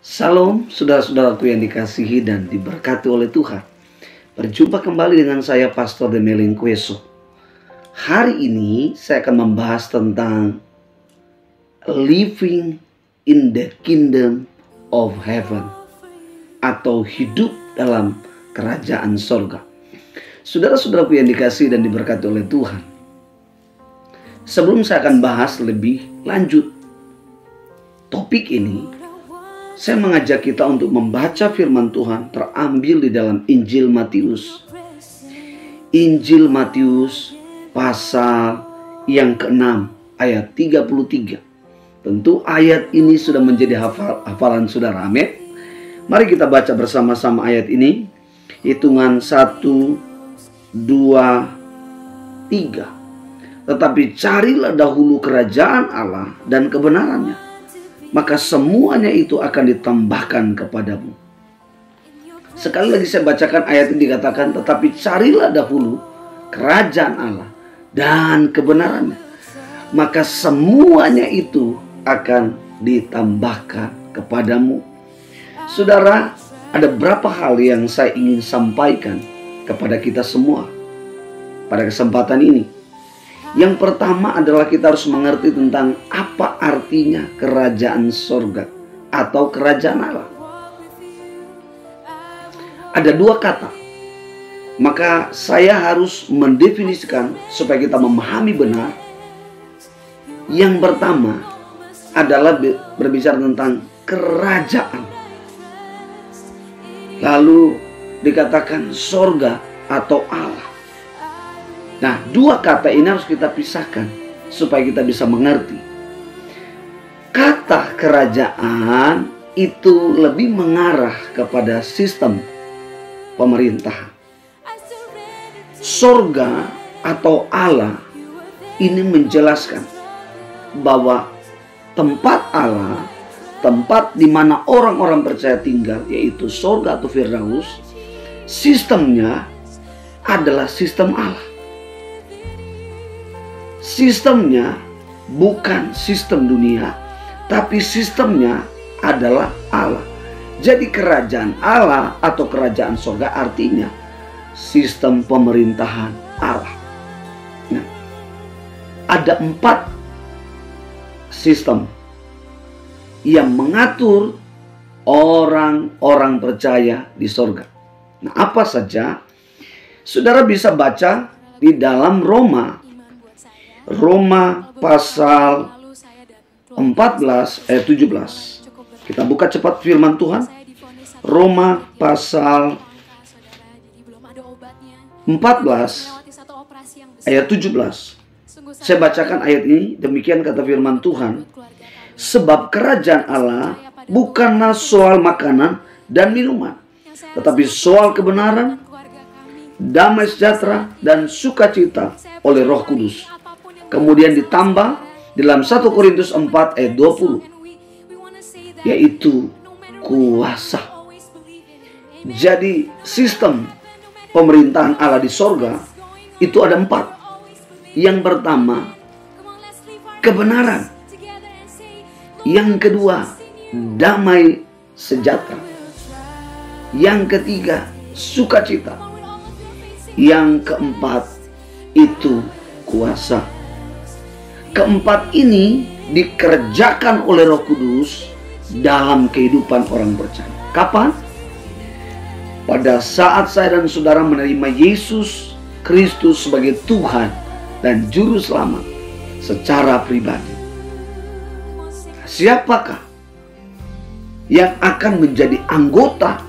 Salam saudara-saudaraku yang dikasihi dan diberkati oleh Tuhan. Berjumpa kembali dengan saya Pastor Demelin Kueso. Hari ini saya akan membahas tentang Living in the Kingdom of Heaven, atau hidup dalam kerajaan sorga. Saudara-saudaraku yang dikasihi dan diberkati oleh Tuhan, sebelum saya akan bahas lebih lanjut topik ini, saya mengajak kita untuk membaca firman Tuhan terambil di dalam Injil Matius. Injil Matius pasal yang ke-6 ayat 33. Tentu ayat ini sudah menjadi hafalan saudara, amin. Mari kita baca bersama-sama ayat ini. Hitungan 1, 2, 3. Tetapi carilah dahulu kerajaan Allah dan kebenarannya, maka semuanya itu akan ditambahkan kepadamu. Sekali lagi saya bacakan ayat ini, dikatakan, tetapi carilah dahulu kerajaan Allah dan kebenarannya, maka semuanya itu akan ditambahkan kepadamu. Saudara, ada beberapa hal yang saya ingin sampaikan kepada kita semua pada kesempatan ini. Yang pertama adalah kita harus mengerti tentang apa artinya kerajaan sorga atau kerajaan Allah. Ada dua kata, maka saya harus mendefinisikan supaya kita memahami benar. Yang pertama adalah berbicara tentang kerajaan. Lalu dikatakan sorga atau Allah. Nah, dua kata ini harus kita pisahkan supaya kita bisa mengerti. Kata kerajaan itu lebih mengarah kepada sistem pemerintahan. Sorga atau Allah ini menjelaskan bahwa tempat Allah, tempat di mana orang-orang percaya tinggal, yaitu sorga atau Firdaus, sistemnya adalah sistem Allah. Sistemnya bukan sistem dunia, tapi sistemnya adalah Allah. Jadi kerajaan Allah atau kerajaan sorga artinya sistem pemerintahan Allah. Nah, ada 4 sistem yang mengatur orang-orang percaya di sorga. Nah, apa saja? Saudara bisa baca di dalam Roma pasal 14 ayat 17. Kita buka cepat firman Tuhan. Roma pasal 14 ayat 17. Saya bacakan ayat ini. Demikian kata firman Tuhan. Sebab kerajaan Allah bukanlah soal makanan dan minuman, tetapi soal kebenaran, damai sejahtera, dan sukacita oleh Roh Kudus. Kemudian ditambah dalam 1 Korintus 4 ayat 20, yaitu kuasa. Jadi sistem pemerintahan Allah di sorga itu ada 4. Yang pertama, kebenaran. Yang kedua, damai sejahtera. Yang ketiga, sukacita. Yang keempat, itu kuasa. Keempat ini dikerjakan oleh Roh Kudus dalam kehidupan orang percaya. Kapan? Pada saat saya dan saudara menerima Yesus Kristus sebagai Tuhan dan Juru Selamat secara pribadi. Siapakah yang akan menjadi anggota,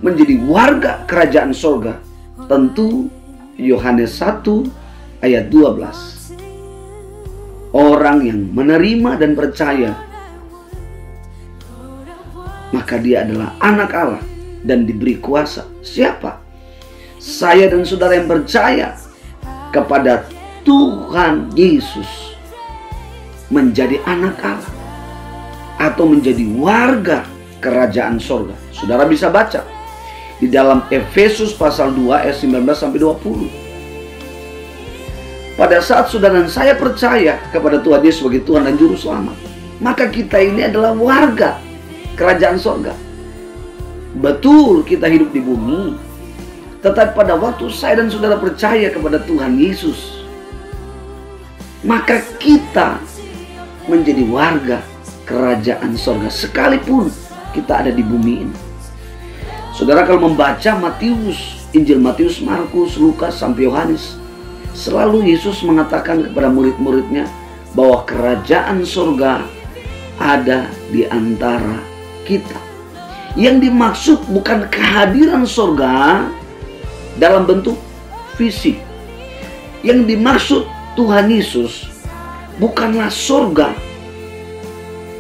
menjadi warga kerajaan sorga? Tentu Yohanes 1 ayat 12. Orang yang menerima dan percaya, maka dia adalah anak Allah dan diberi kuasa. Siapa? Saya dan saudara yang percaya kepada Tuhan Yesus menjadi anak Allah atau menjadi warga kerajaan sorga. Saudara bisa baca di dalam Efesus pasal 2 ayat 19 sampai 20. Pada saat saudara dan saya percaya kepada Tuhan Yesus sebagai Tuhan dan Juru Selamat, maka kita ini adalah warga kerajaan sorga. Betul kita hidup di bumi, tetapi pada waktu saya dan saudara percaya kepada Tuhan Yesus, maka kita menjadi warga kerajaan sorga sekalipun kita ada di bumi ini. Saudara kalau membaca Matius, Injil Matius, Markus, Lukas, sampai Yohanes, selalu Yesus mengatakan kepada murid-muridnya bahwa kerajaan sorga ada di antara kita. Yang dimaksud bukan kehadiran sorga dalam bentuk fisik. Yang dimaksud Tuhan Yesus bukanlah sorga,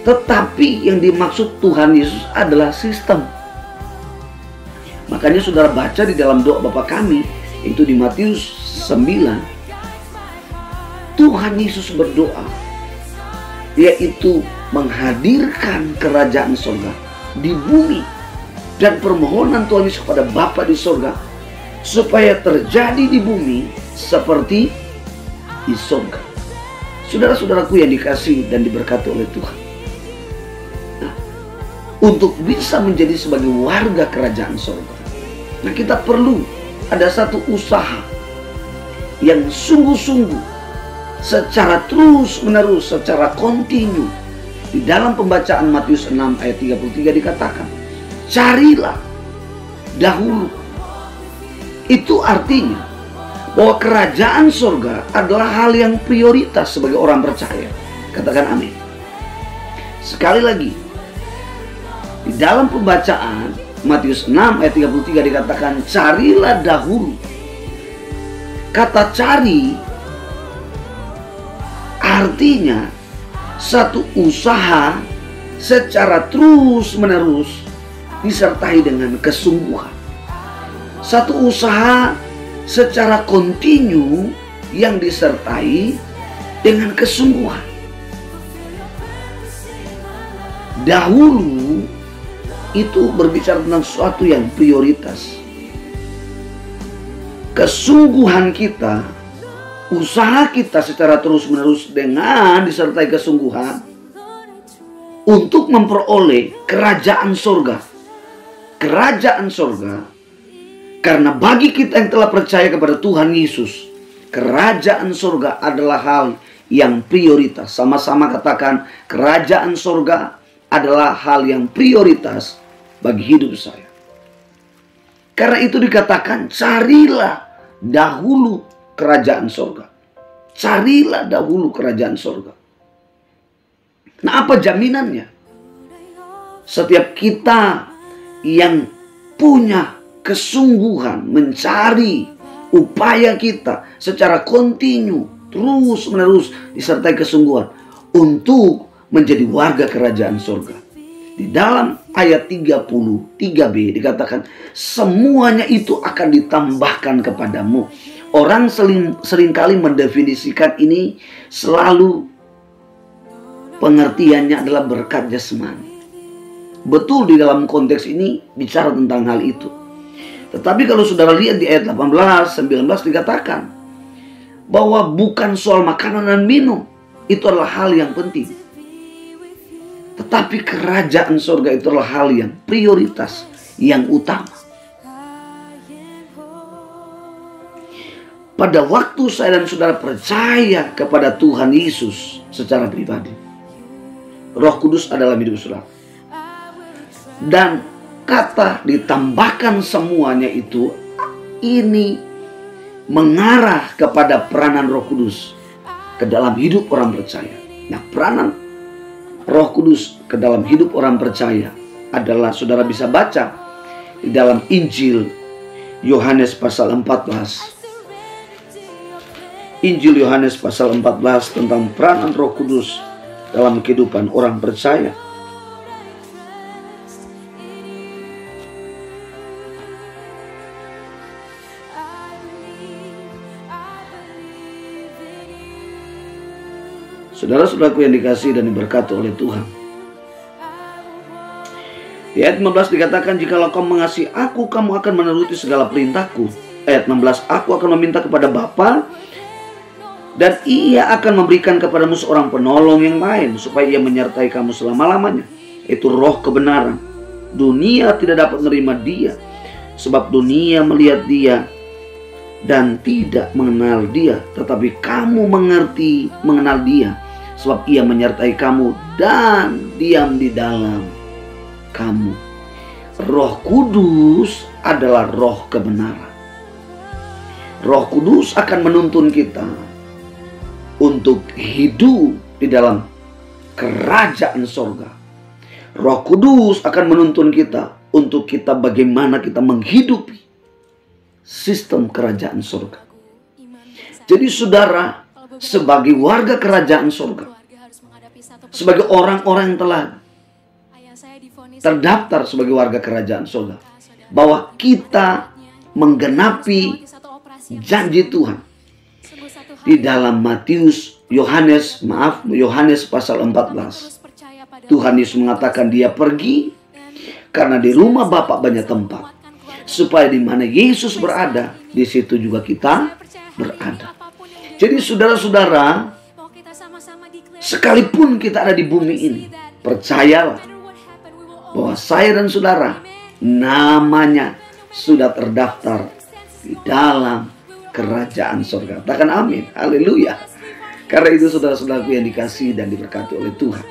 tetapi yang dimaksud Tuhan Yesus adalah sistem. Makanya saudara baca di dalam doa Bapa kami, itu di Matius 9, Tuhan Yesus berdoa, yaitu menghadirkan kerajaan sorga di bumi, dan permohonan Tuhan Yesus kepada Bapa di sorga supaya terjadi di bumi seperti di sorga. Saudara-saudaraku yang dikasihi dan diberkati oleh Tuhan, nah, untuk bisa menjadi sebagai warga kerajaan sorga, nah kita perlu ada satu usaha yang sungguh-sungguh, secara terus-menerus, secara kontinu. Di dalam pembacaan Matius 6 ayat 33 dikatakan, carilah dahulu. Itu artinya bahwa kerajaan sorga adalah hal yang prioritas sebagai orang percaya. Katakan amin. Sekali lagi, di dalam pembacaan Matius 6 ayat 33 dikatakan, carilah dahulu. Kata cari artinya satu usaha secara terus-menerus disertai dengan kesungguhan. Satu usaha secara kontinu yang disertai dengan kesungguhan. Dahulu itu berbicara tentang sesuatu yang prioritas. Kesungguhan kita, usaha kita secara terus-menerus dengan disertai kesungguhan untuk memperoleh kerajaan sorga. Kerajaan sorga, karena bagi kita yang telah percaya kepada Tuhan Yesus, kerajaan sorga adalah hal yang prioritas. Sama-sama katakan, kerajaan sorga adalah hal yang prioritas bagi hidup saya. Karena itu dikatakan, carilah dahulu kerajaan sorga. Carilah dahulu kerajaan sorga. Nah, apa jaminannya? Setiap kita yang punya kesungguhan mencari, upaya kita secara kontinu, terus menerus disertai kesungguhan untuk menjadi warga kerajaan sorga. Di dalam ayat 33b dikatakan, semuanya itu akan ditambahkan kepadamu. Orang seringkali mendefinisikan ini selalu pengertiannya adalah berkat jasmani. Betul, di dalam konteks ini bicara tentang hal itu. Tetapi kalau saudara lihat di ayat 18, 19 dikatakan bahwa bukan soal makanan dan minum. Itu adalah hal yang penting. Tetapi kerajaan sorga itu adalah hal yang prioritas, yang utama. Pada waktu saya dan saudara percaya kepada Tuhan Yesus secara pribadi, Roh Kudus adalah hidup saudara. Dan kata ditambahkan semuanya itu, ini mengarah kepada peranan Roh Kudus ke dalam hidup orang percaya. Nah, peranan Roh Kudus ke dalam hidup orang percaya adalah, saudara bisa baca di dalam Injil Yohanes pasal 14. Injil Yohanes pasal 14 tentang peranan Roh Kudus dalam kehidupan orang percaya. Saudara-saudaraku yang dikasihi dan diberkati oleh Tuhan, di ayat 15 dikatakan, jikalau kamu mengasihi aku, kamu akan menuruti segala perintahku. Ayat 16, aku akan meminta kepada Bapa, dan ia akan memberikan kepadamu seorang penolong yang lain, supaya ia menyertai kamu selama-lamanya. Itu roh kebenaran. Dunia tidak dapat menerima dia, sebab dunia melihat dia dan tidak mengenal dia. Tetapi kamu mengenal dia, sebab ia menyertai kamu dan diam di dalam kamu. Roh Kudus adalah roh kebenaran. Roh Kudus akan menuntun kita untuk hidup di dalam kerajaan sorga. Roh Kudus akan menuntun kita untuk kita bagaimana kita menghidupi sistem kerajaan surga. Jadi saudara, sebagai warga kerajaan surga, sebagai orang-orang yang telah terdaftar sebagai warga kerajaan surga, bahwa kita menggenapi janji Tuhan. Di dalam Yohanes pasal 14. Tuhan Yesus mengatakan dia pergi karena di rumah Bapa banyak tempat, supaya di mana Yesus berada, di situ juga kita berada. Jadi saudara-saudara, sekalipun kita ada di bumi ini, percayalah bahwa saya dan saudara namanya sudah terdaftar di dalam kerajaan surga. Katakan amin, haleluya. Karena itu saudara-saudaraku yang dikasihi dan diberkati oleh Tuhan,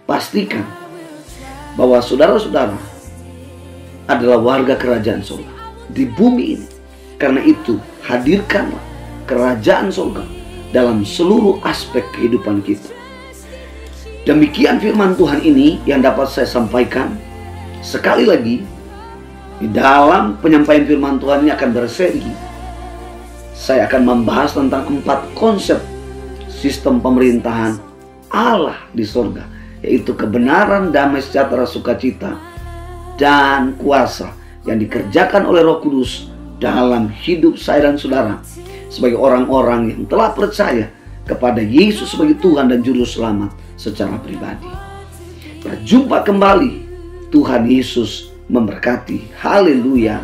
pastikan bahwa saudara-saudara adalah warga kerajaan surga di bumi ini. Karena itu hadirkanlah kerajaan surga dalam seluruh aspek kehidupan kita. Demikian firman Tuhan ini yang dapat saya sampaikan. Sekali lagi, di dalam penyampaian firman Tuhan ini akan berseri. Saya akan membahas tentang 4 konsep sistem pemerintahan Allah di surga, yaitu kebenaran, damai, sejahtera, sukacita, dan kuasa yang dikerjakan oleh Roh Kudus dalam hidup saya dan saudara sebagai orang-orang yang telah percaya kepada Yesus sebagai Tuhan dan Juru Selamat secara pribadi. Berjumpa kembali. Tuhan Yesus memberkati. Haleluya.